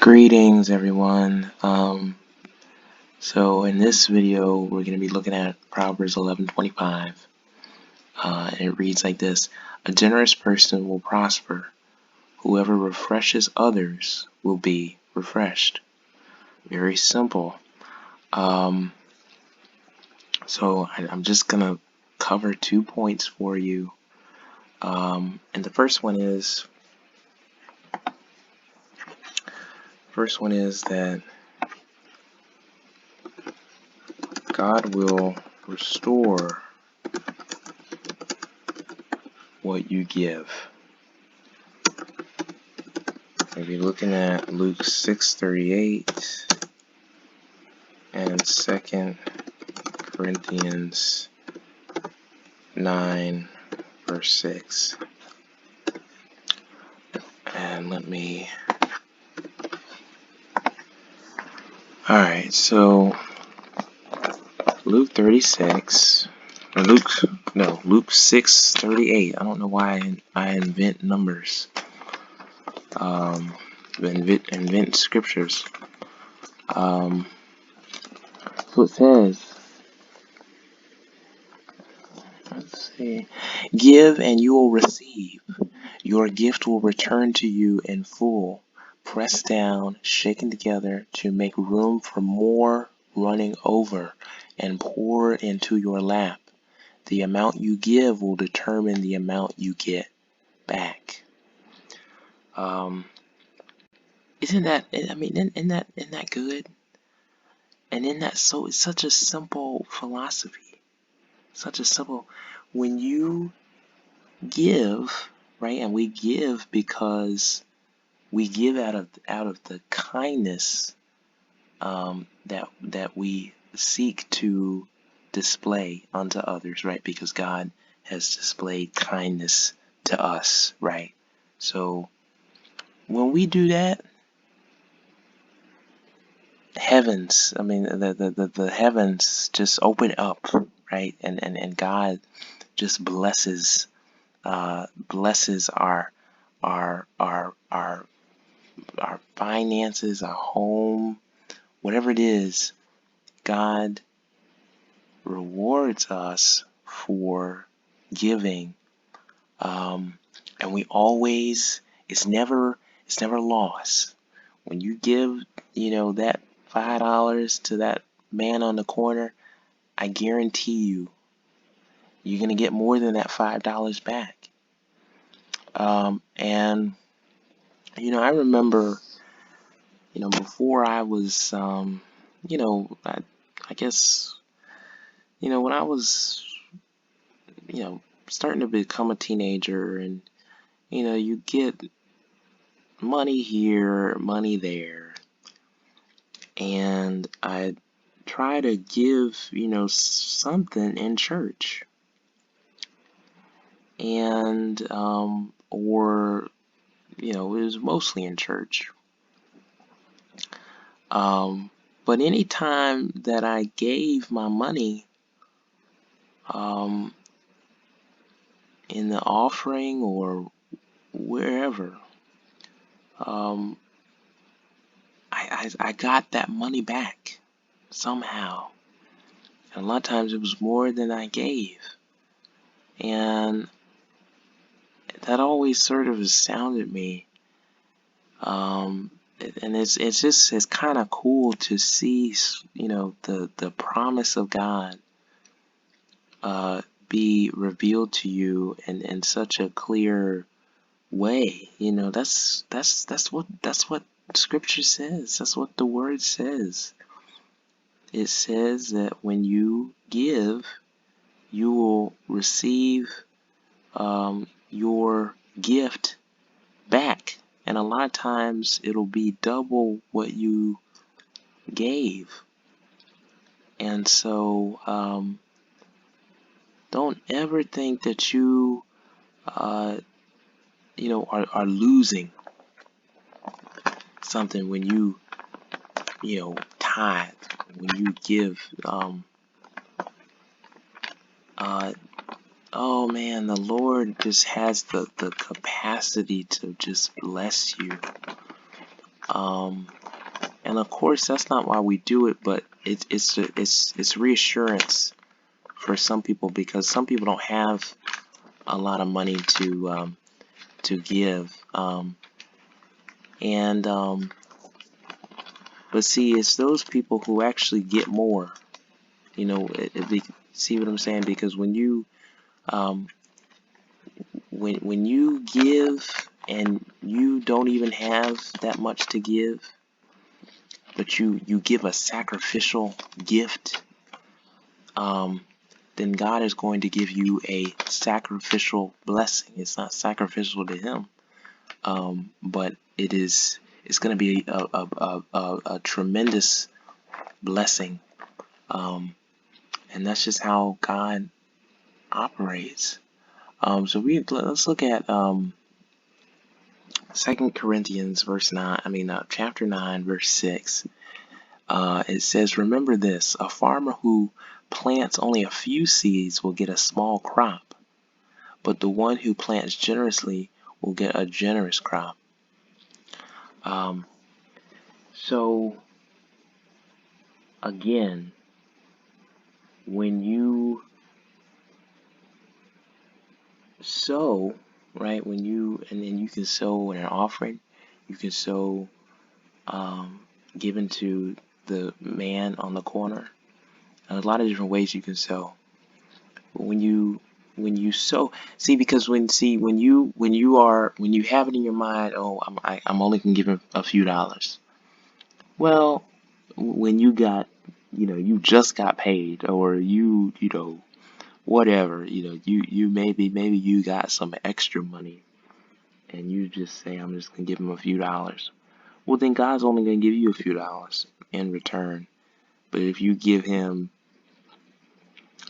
Greetings, everyone. So in this video, we're going to be looking at Proverbs 11:25, and it reads like this: "A generous person will prosper. Whoever refreshes others will be refreshed." Very simple. I'm just going to cover 2 points for you. And the first one is that God will restore what you give. We'll be looking at Luke 6:38 and 2 Corinthians 9 verse 6. And alright, so Luke 6:38. I don't know why I invent numbers. Invent scriptures. So it says, let's see, "Give and you will receive. Your gift will return to you in full, pressed down, shaken together to make room for more, running over, and poured into your lap. The amount you give will determine the amount you get back." Isn't that good? And it's such a simple philosophy. When you give, right? And we give because we give out of the kindness that we seek to display unto others, right? Because God has displayed kindness to us, right? So when we do that, the heavens just open up, right? And God just blesses our finances, our home, whatever it is. God rewards us for giving, and we always, it's never lost. When you give, that $5 to that man on the corner, I guarantee you're gonna get more than that $5 back. And I remember, before I was, I guess, when I was, starting to become a teenager, and you get money here, money there, and I try to give, something in church, and or it was mostly in church. But any time that I gave my money in the offering or wherever, I got that money back somehow. And a lot of times it was more than I gave. And that always sort of astounded me. And it's kind of cool to see, the promise of God be revealed to you in such a clear way. That's what Scripture says. That's what the Word says. It says that when you give, you will receive your gift back, and a lot of times it'll be double what you gave. And so don't ever think that you are losing something when you tithe, when you give. Oh man, the Lord just has the capacity to just bless you. And of course, that's not why we do it, but it's reassurance for some people, because some people don't have a lot of money to give. And But see, it's those people who actually get more. See what I'm saying? Because um, when you give and you don't even have that much to give, but you give a sacrificial gift, then God is going to give you a sacrificial blessing. It's not sacrificial to Him, but it's going to be a tremendous blessing, and that's just how God operates. So let's look at 2 Corinthians chapter 9, verse 6. It says, "Remember this: a farmer who plants only a few seeds will get a small crop, but the one who plants generously will get a generous crop." Um, so again, when you sow, right? And then you can sow in an offering, you can sow, given to the man on the corner. A lot of different ways you can sow. But when you sow, see, because when you have it in your mind, oh, I'm only gonna give him a few dollars. Well, when you just got paid, or whatever, you maybe you got some extra money, and you just say, I'm just gonna give him a few dollars. Well, then God's only gonna give you a few dollars in return. But if you give him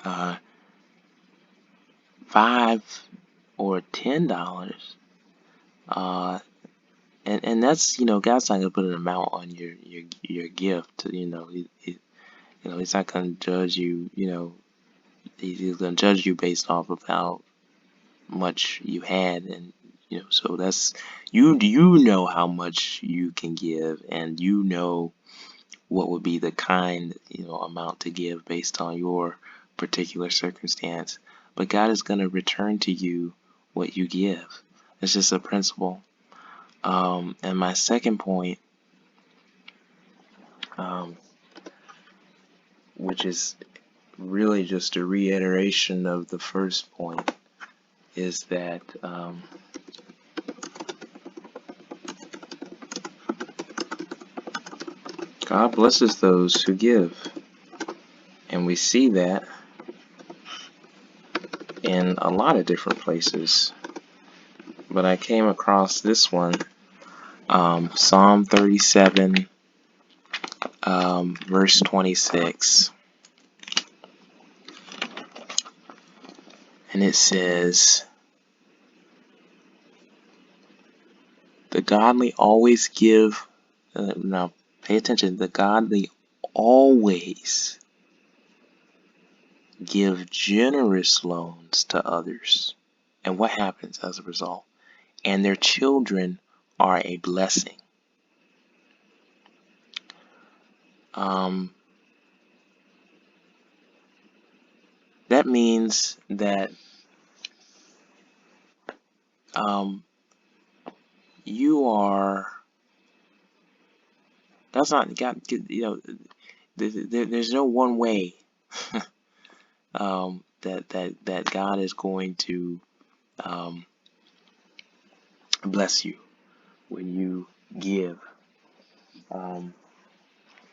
uh, $5 or $10, uh, and that's, God's not gonna put an amount on your gift. He's not gonna judge you. He's gonna judge you based off of how much you had, and so that's you know how much you can give, and what would be the kind amount to give based on your particular circumstance. But God is going to return to you what you give. It's just a principle. And my second point, um, which is really just a reiteration of the first point, is that God blesses those who give. And we see that in a lot of different places. But I came across this one, Psalm 37, verse 26. And it says, "The godly always give," now pay attention, "the godly always give generous loans to others." And what happens as a result? "And their children are a blessing." That means that you are, that's not God, there's no one way that God is going to bless you when you give.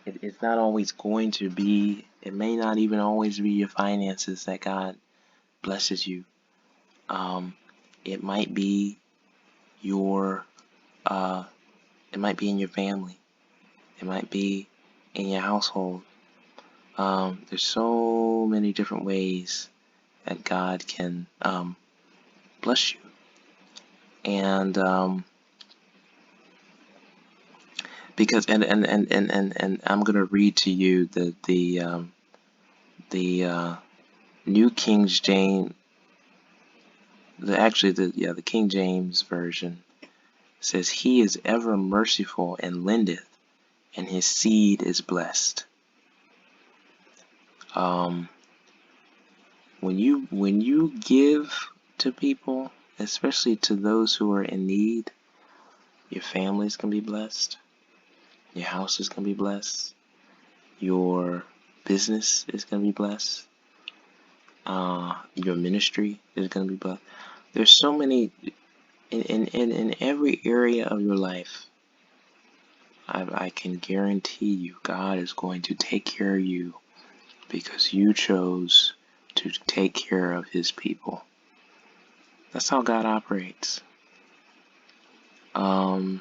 It's not always going to be, it may not even always be your finances that God blesses you. It might be your, it might be in your family. It might be in your household. There's so many different ways that God can bless you. And because and I'm gonna read to you the New King James, the King James version says, "He is ever merciful and lendeth, and his seed is blessed. When you give to people, especially to those who are in need, your family's gonna be blessed, your house is gonna be blessed, your business is gonna be blessed, your ministry is gonna be blessed. There's so many in every area of your life. I can guarantee you, God is going to take care of you because you chose to take care of his people. That's how God operates. And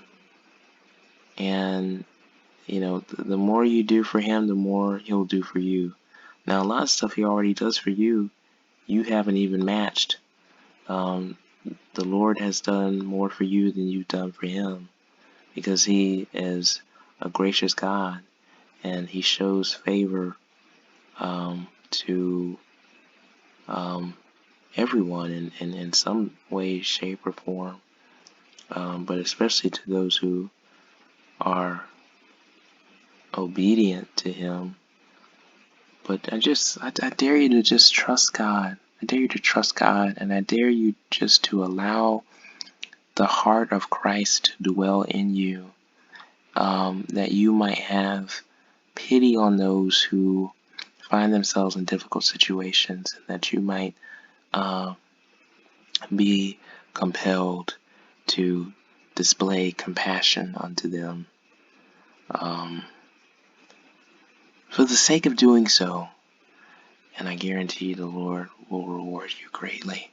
the more you do for him, the more he'll do for you. Now, a lot of stuff he already does for you, you haven't even matched. The Lord has done more for you than you've done for him, because he is a gracious God and he shows favor to everyone in some way, shape, or form, but especially to those who are obedient to him. But I dare you to just trust God. I dare you to trust God, and I dare you just to allow the heart of Christ to dwell in you, that you might have pity on those who find themselves in difficult situations, and that you might be compelled to display compassion unto them. For the sake of doing so, and I guarantee the Lord will reward you greatly.